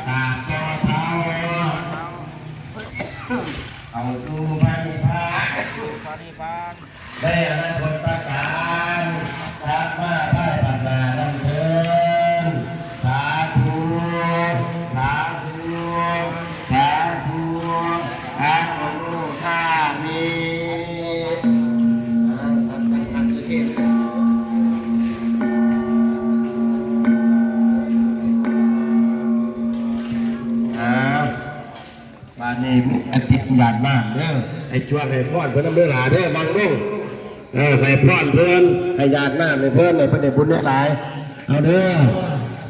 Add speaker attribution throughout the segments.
Speaker 1: ตาบต่อเท้าเอาสู่พระนิพพานได้อนาคตประการตามมาพระปัญญาดังเถิดสาธุสาธุสาธุอานุทามิบ้านนี้อธิษฐานมากเด้อให้ช่วยให้พรเพื่อนน้ำเดือดหลาเด้อนั่งลงให้พรเพื่อนให้ญาติหน้าให้เพื่อนให้เพื่อนได้บุญได้หลายเอาเด้อ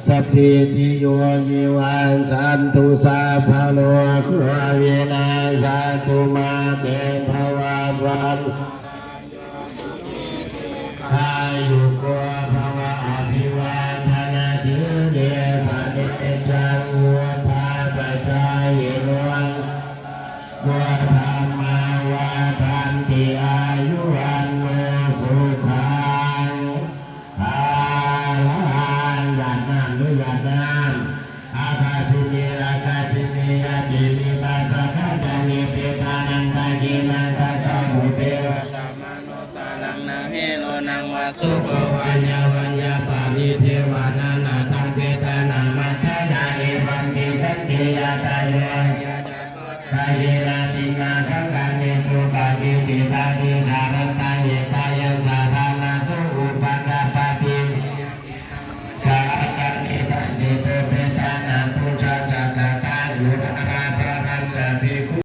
Speaker 1: สัพพิติโยวิวันสันตุสาภาโลคุอาเวนัสสันตุมาเตภวันวันทายุโกภวะอภิวาทนาสิเดสันเตจังวุฒาปัจจายโนวัฏธรรมาวาทันติอายุวันโนสุขังภาลังญาณน้ำด้วยญาณน้ำอาคาสิเมอาคาสิเมอาติมิตาสักขะจามิเปตานันตากีนันตาจามุเปวะสัมมาโนสารังนาเฮโลนังวาสุโกวัญญาวัญญาปานิเทวานานาทังเปตานังมัทธายาเอวังกิสันติยาตา